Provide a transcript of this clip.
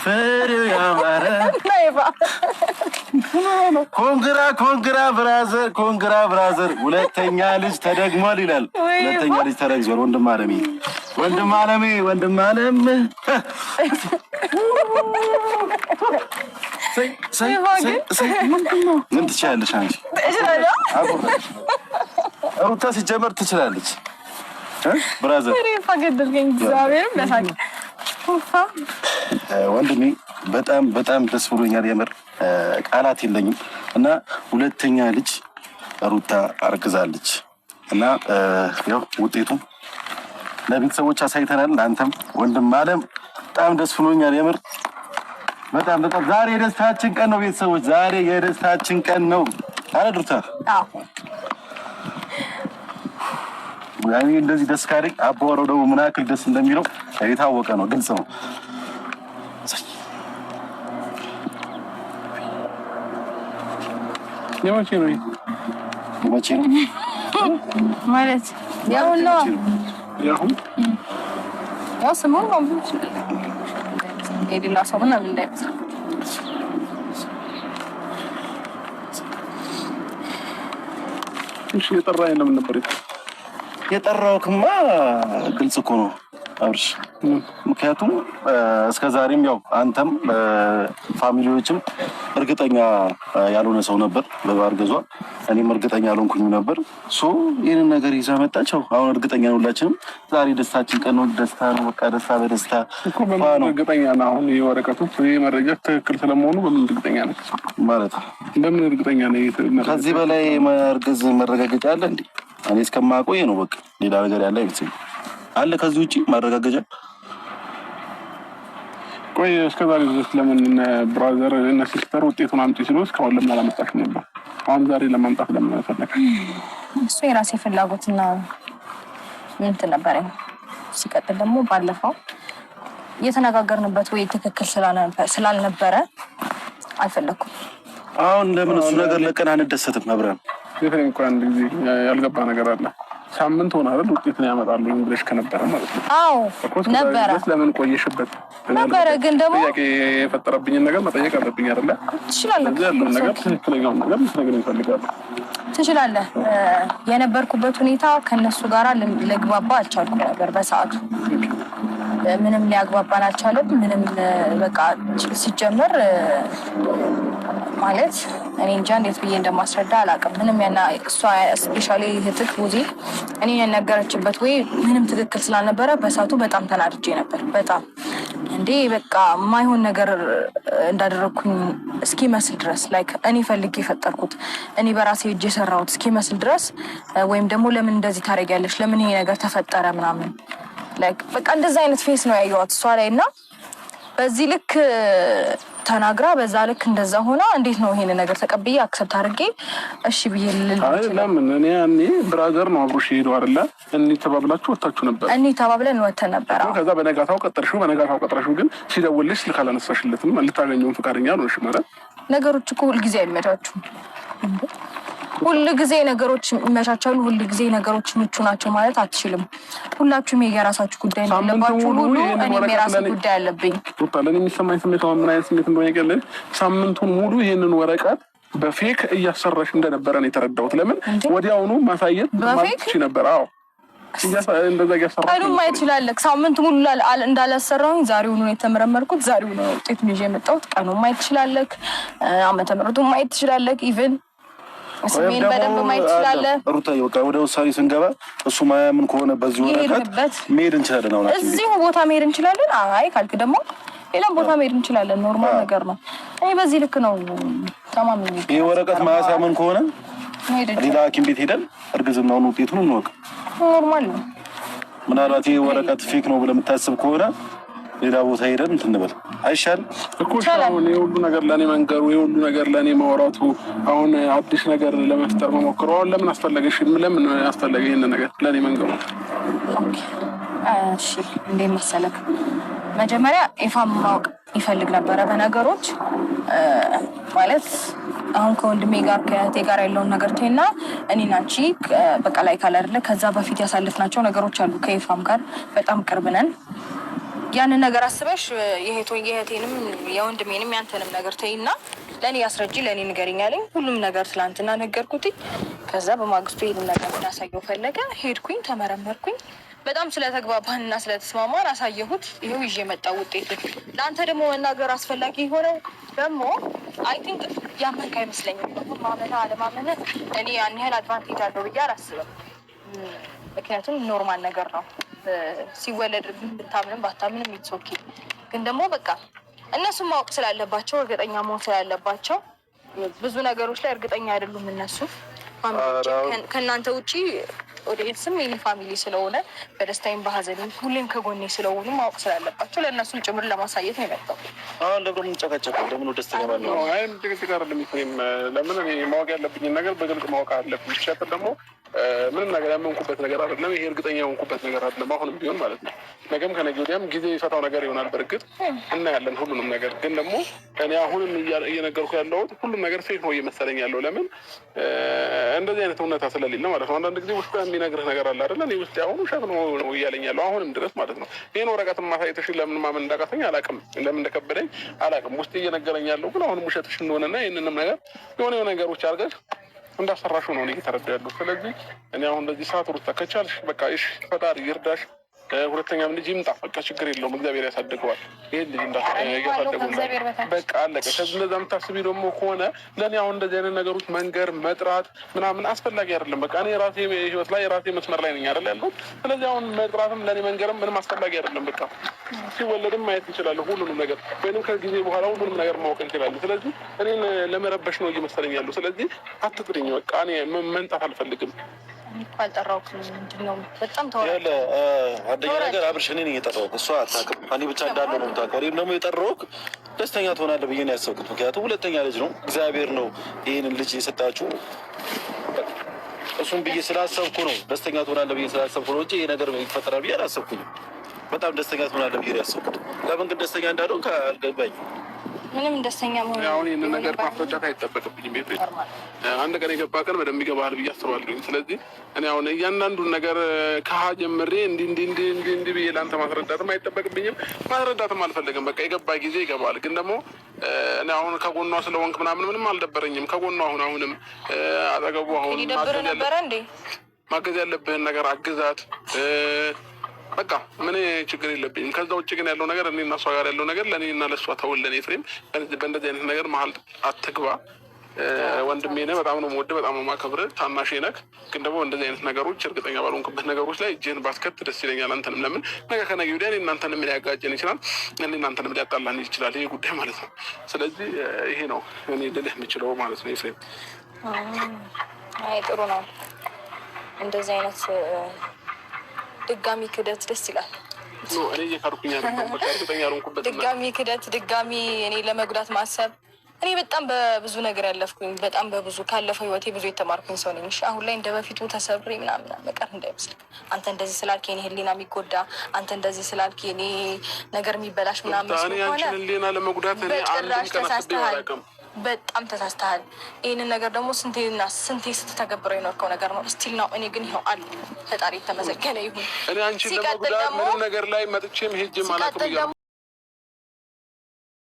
ፍሬው ያማረ ኮንግራ ብራዘር ሁለተኛ ልጅ ተደግሟል ይላል። ሁለተኛ ልጅ ተደግሟል። ወንድም አለሜ ምን ትችላለሽ አንቺ? ሩታ ሲጀመር ትችላለች። ብራዘር ወንድሜ በጣም ደስ ብሎኛል። የምር ቃላት የለኝም። እና ሁለተኛ ልጅ ሩታ አርግዛለች እና ያው ውጤቱ ለቤተሰቦች አሳይተናል። አንተም ወንድም አለም በጣም ደስ ብሎኛል። የምር በጣም ዛሬ የደስታችን ቀን ነው ቤተሰቦች፣ ዛሬ የደስታችን ቀን ነው። አረ ሩታ ያኔ እንደዚህ ደስ ካለኝ አባወራው ደግሞ ምን ያክል ደስ እንደሚለው የታወቀ ነው፣ ግልጽ ነው። የመቼ ነው ማለት ያው ነው ያው ስሙን ማምጣት የሌላ ሰው ምናምን እንዳይመስል እሺ። የጠራኸኝ ለምን ነበር? የጠራሁህማ ግልጽ እኮ ነው አብርሽ። ምክንያቱም እስከዛሬም ያው አንተም ፋሚሊዎችም እርግጠኛ ያልሆነ ሰው ነበር በማርገዟ፣ እኔም እርግጠኛ ያልሆንኩኝ ነበር። ይህንን ነገር ይዛ መጣች። አሁን እርግጠኛ ነው ሁላችንም። ዛሬ ደስታችን ቀን ነው፣ ደስታ ነው። በቃ ደስታ በደስታ ነው። እርግጠኛ ነው። አሁን የወረቀቶች መረጃ ትክክል ስለመሆኑ በምን እርግጠኛ ነው ማለት ነው? በምን እርግጠኛ ነው? ከዚህ በላይ ማርገዝ መረጋገጫ አለ እንዴ? እኔ እስከማውቀው ይሄ ነው በቃ። ሌላ ነገር ያለ አይመስልም አለ ከዚህ ውጪ ማረጋገጫ? ቆይ እስከዛሬ ድረስ ለምን ብራዘር እና ሲስተር ውጤቱን አምጪ ሲሉ እስካሁን ለምን አላመጣሽ ነበር? አሁን ዛሬ ለማምጣት ለምን ፈለክ? እሱ የራሴ ፍላጎትና እንትን ነበረኝ። ሲቀጥል ደግሞ ባለፈው የተነጋገርንበት ወይ ትክክል ስላልነበረ አልፈለኩም። አሁን ለምን እሱ ነገር ለቀን አንደሰትም? አብረን ይሄን እንኳን አንድ ጊዜ ያልገባ ነገር አለ። ሳምንት ሆነ አይደል ውጤቱን ያመጣሉ ብለሽ ከነበረ ማለት ነው? አዎ ነበረ። ለምን ቆየሽበት? ነበረ ግን ደግሞ ጥያቄ የፈጠረብኝን ነገር መጠየቅ አለብኝ አይደለ? ትችላለህ። ያለውን ነገር ትክክለኛውን ነገር ልትነግረኝ እፈልጋለሁ። ትችላለህ። የነበርኩበት ሁኔታ ከነሱ ጋራ ልግባባ አልቻልኩም ነበር በሰዓቱ። ምንም ሊያግባባን አልቻለም። ምንም በቃ ሲጀመር ማለት እኔ እንጃ እንዴት ብዬ እንደማስረዳ አላውቅም። ምንም ያና እሷ ስፔሻሊ እህትህ ውዜ እኔ የነገረችበት ወይ ምንም ትክክል ስላልነበረ በሰዓቱ በጣም ተናድጄ ነበር። በጣም እንዴ በቃ የማይሆን ነገር እንዳደረግኩኝ እስኪመስል ድረስ ላይክ እኔ ፈልጌ የፈጠርኩት እኔ በራሴ እጅ የሰራሁት እስኪመስል ድረስ ወይም ደግሞ ለምን እንደዚህ ታደርጊያለሽ፣ ለምን ይሄ ነገር ተፈጠረ ምናምን ላይክ በቃ እንደዛ አይነት ፌስ ነው ያየኋት እሷ ላይ እና በዚህ ልክ ተናግራ በዛ ልክ እንደዛ ሆና እንዴት ነው ይሄን ነገር ተቀብዬ አክሰፕት አድርጌ እሺ ብዬ ለምን እኔ ብራዘር ነው አብሮሽ ሄዶ አይደለ? እኔ ተባብላችሁ ወጣችሁ ነበር። እኔ ተባብለን ወተን ነበር። ከዛ በነጋታው ቀጠርሽው ግን ሲደውልሽ ስልክ አላነሳሽለትም። ልታገኘው ፈቃደኛ አልሆንሽ ማለት ነገሮች እኮ ሁልጊዜ አይመቻቹም። ሁልጊዜ ነገሮች ይመቻቻሉ፣ ሁልጊዜ ነገሮች ምቹ ናቸው ማለት አትችልም። ሁላችሁም የራሳችሁ ጉዳይ አለባችሁ። ሁሉ እኔም የራሴ ጉዳይ አለብኝ። ለእኔ የሚሰማኝ ስሜት ምን አይነት ስሜት እንደሆነ ይገለል። ሳምንቱን ሙሉ ይሄንን ወረቀት በፌክ እያሰራሽ እንደነበረ ነው የተረዳሁት። ለምን ወዲያውኑ ማሳየት በፌክ ነበር? አዎ እንደዛ እያሰራሽ ቀኑን ማየት ይችላለህ። ሳምንት ሙሉ እንዳላሰራሁኝ ዛሬውኑ ነው የተመረመርኩት። ዛሬውኑ ነው ውጤት ይዤ የመጣሁት። ቀኑን ማየት ትችላለህ፣ ዓመተ ምሕረቱን ማየት ትችላለህ። ኢቭን ስሜን በደንብ ማየት ትችላለህ። ሩታዬ በቃ ወደ ውሳኔ ስንገባ እሱ ማያምን ከሆነ በዚህ ወረቀት መሄድ እንችላለን። አሁን እዚሁ ቦታ መሄድ እንችላለን። አይ ካልክ ደግሞ ሌላም ቦታ መሄድ እንችላለን። ኖርማል ነገር ነው። እኔ በዚህ ልክ ነው ተማም ነው። ይሄ ወረቀት ማያሳምን ከሆነ ሌላ ሐኪም ቤት ሄደን እርግዝናውን ውጤቱን እንወቅ። ኖርማል ነው። ምናልባት ይሄ ወረቀት ፌክ ነው ብለህ የምታስብ ከሆነ ሌላ ቦታ ሄደን እንትን እንበል አይሻልም? እኮ አሁን የሁሉ ነገር ለእኔ መንገሩ የሁሉ ነገር ለእኔ ማውራቱ አሁን አዲስ ነገር ለመፍጠር መሞክሩ አሁን ለምን አስፈለገሽ? ለምን አስፈለገ ይህን ነገር ለእኔ መንገሩ? እሺ እንዴት መሰለክ፣ መጀመሪያ ኤፋም ማወቅ ይፈልግ ነበረ በነገሮች ማለት አሁን ከወንድሜ ጋር ከእህቴ ጋር ያለውን ነገር ተይና እኔና አንቺ በቃ ላይ ካለ አይደለ ከዛ በፊት ያሳልፍናቸው ነገሮች አሉ። ከይፋም ጋር በጣም ቅርብ ነን። ያንን ነገር አስበሽ የእህቴንም የወንድሜንም ያንተንም ነገር ተይና ለእኔ ያስረጂ፣ ለእኔ ንገሪኝ አለኝ። ሁሉም ነገር ትላንትና ነገርኩት። ከዛ በማግስቱ ይሄንን ነገር እንዳሳየው ፈለገ። ሄድኩኝ፣ ተመረመርኩኝ። በጣም ስለተግባባንና ስለተስማማን አሳየሁት። ይኸው ይዤ መጣሁ ውጤቱ። ለአንተ ደግሞ መናገር አስፈላጊ የሆነው ደግሞ አይ ቲንክ ያመንክ አይመስለኝም። ማመን አለማመን እኔ ያን ያህል አድቫንቴጅ አለው ብዬ አላስብም። ምክንያቱም ኖርማል ነገር ነው። ሲወለድ ብታምንም ባታምንም ይትሶኪ። ግን ደግሞ በቃ እነሱም ማወቅ ስላለባቸው እርግጠኛ መሆን ስላለባቸው ብዙ ነገሮች ላይ እርግጠኛ አይደሉም እነሱ ከእናንተ ውጭ ኦዲየንስም የኔ ፋሚሊ ስለሆነ በደስታዬም በሀዘኔም ሁሌም ከጎኔ ስለሆኑ ማወቅ ስላለባቸው ለእነሱም ጭምር ለማሳየት ነው የመጣው። አሁን ለምን ጨቀጨቀው? ለምን ደስተኛ ባለው? አይ ጭቅጭቅ አይደለም። ለምን እኔ ማወቅ ያለብኝን ነገር በግልጽ ማወቅ አለብኝ። ሲቀጥል ደግሞ ምንም ነገር ያመንኩበት ነገር አይደለም። ይሄ እርግጠኛ የሆንኩበት ነገር አይደለም። አሁንም ቢሆን ማለት ነው። ነገም ከነገ ወዲያም ጊዜ የፈታው ነገር ይሆናል። በእርግጥ እናያለን ሁሉንም ነገር። ግን ደግሞ እኔ አሁንም እየነገርኩ ያለሁት ሁሉም ነገር ፌክ ነው እየመሰለኝ ያለው። ለምን እንደዚህ አይነት እውነታ ስለሌለ ማለት ነው። አንዳንድ ጊዜ ውስጥ የሚነግርህ ነገር አለ አይደለ? እኔ ውስጥ አሁን ውሸት ነው እያለኝ ያለው አሁንም ድረስ ማለት ነው። ይህን ወረቀት ማሳየትሽን ለምን ማመን እንዳቃተኝ አላውቅም። ለምን እንደከበደኝ አላውቅም። ውስጥ እየነገረኝ ያለው ግን አሁንም ውሸትሽ እንደሆነና ይህንንም ነገር የሆነ ነገሮች አድርገሽ እንዳሰራሹ ነው እኔ እየተረዳሁ ያለሁት። ስለዚህ እኔ አሁን እንደዚህ ሰዓት ሩታ ከቻልሽ በቃ እሺ፣ ፈጣሪ ይርዳሽ። ሁለተኛም ልጅ ይምጣ፣ በቃ ችግር የለውም፣ እግዚአብሔር ያሳድገዋል። ይሄን ልጅ እያሳደጉ በቃ አለቀ። ከዚህ እንደዛ የምታስቢ ደግሞ ከሆነ ለእኔ አሁን እንደዚህ አይነት ነገሮች መንገር መጥራት ምናምን አስፈላጊ አይደለም። በቃ እኔ ራሴ ህይወት ላይ የራሴ መስመር ላይ ነኝ አይደል ያለሁት። ስለዚህ አሁን መጥራትም ለእኔ መንገርም ምንም አስፈላጊ አይደለም። በቃ ሲወለድም ማየት እንችላለን ሁሉንም ነገር፣ ወይም ከጊዜ በኋላ ሁሉንም ነገር ማወቅ እንችላለን። ስለዚህ እኔን ለመረበሽ ነው እየመሰለኝ ያለው። ስለዚህ አትጥሪኝ፣ በቃ እኔ መንጣት አልፈልግም። አልጠራሁትም። ምንድን ነው በጣም ተወራለ። አንደኛ ነገር አብርሽ እኔ ነኝ የጠራሁት፣ እሷ አታውቅም። እኔ ብቻ እንዳለ ነው የምታውቀው። እኔም ደግሞ የጠራሁት ደስተኛ ትሆናለህ ብዬ ነው ያሰብኩት። ምክንያቱም ሁለተኛ ልጅ ነው፣ እግዚአብሔር ነው ይህንን ልጅ የሰጣችሁ። እሱም ብዬ ስላሰብኩ ነው፣ ደስተኛ ትሆናለህ ብዬ ስላሰብኩ ነው እንጂ ይሄ ነገር ይፈጠራል ብዬ አላሰብኩኝም። በጣም ደስተኛ ትሆናለህ ብዬ ያሰብኩት። ለምን ግን ደስተኛ እንዳለው አልገባኝም። ምንም ደስተኛ መሆን አሁን ይህንን ነገር ማስረዳት አይጠበቅብኝም። ቤት አንድ ቀን የገባ ቀን በደንብ ይገባል ብዬ አስባለሁ። ስለዚህ እኔ አሁን እያንዳንዱን ነገር ከሀ ጀምሬ እንዲህ ብዬ ለአንተ ማስረዳትም አይጠበቅብኝም፣ ማስረዳትም አልፈልግም። በቃ የገባ ጊዜ ይገባል። ግን ደግሞ እኔ አሁን ከጎኗ ስለሆንክ ምንም አልደበረኝም። ከጎኗ አሁንም አጠገቡ አሁን ማገዝ ያለብህን ነገር አግዛት። በቃ ምን ችግር የለብኝም። ከዛ ውጭ ግን ያለው ነገር እኔ እና እሷ ጋር ያለው ነገር ለእኔ እና ለእሷ ተወለን። ኤፍሬም በእንደዚህ አይነት ነገር መሀል አትግባ። ወንድሜ ነህ፣ በጣም ነው የምወድህ፣ በጣም ነው የማከብርህ። ታናሼ ነህ። ግን ደግሞ እንደዚህ አይነት ነገሮች እርግጠኛ ባልሆንክበት ነገሮች ላይ እጅህን ባስከት ደስ ይለኛል። አንተንም ለምን ነገ ከነገ ወዲያ እናንተንም ሊያጋጨን ይችላል፣ እናንተንም ሊያጣላን ይችላል ይሄ ጉዳይ ማለት ነው። ስለዚህ ይሄ ነው እኔ ልልህ የምችለው ማለት ነው። ኤፍሬም አይ ጥሩ ነው እንደዚህ አይነት ድጋሚ ክደት ደስ ይላል። እኔ እየካድኩኝ ድጋሚ ክደት፣ ድጋሚ እኔ ለመጉዳት ማሰብ። እኔ በጣም በብዙ ነገር ያለፍኩኝ፣ በጣም በብዙ ካለፈው ህይወቴ ብዙ የተማርኩኝ ሰው ነኝ። አሁን ላይ እንደ በፊቱ ተሰብሬ ምናምን መቀር እንዳይመስል። አንተ እንደዚህ ስላልክ የኔ ህሊና የሚጎዳ፣ አንተ እንደዚህ ስላልክ የኔ ነገር የሚበላሽ ምናምን ስለሆነ ህሊና ለመጉዳት በጭራሽ ተሳስተሃል። በጣም ተሳስተሃል። ይህንን ነገር ደግሞ ስንቴ ስትተገብረው የኖርከው ነገር ነው። ስቲል ነው። እኔ ግን ይኸው አሉ። ፈጣሪ የተመሰገነ ይሁን። እኔ አንቺን ለመጉዳት ምንም ነገር ላይ መጥቼም ሄጄም አላውቅም።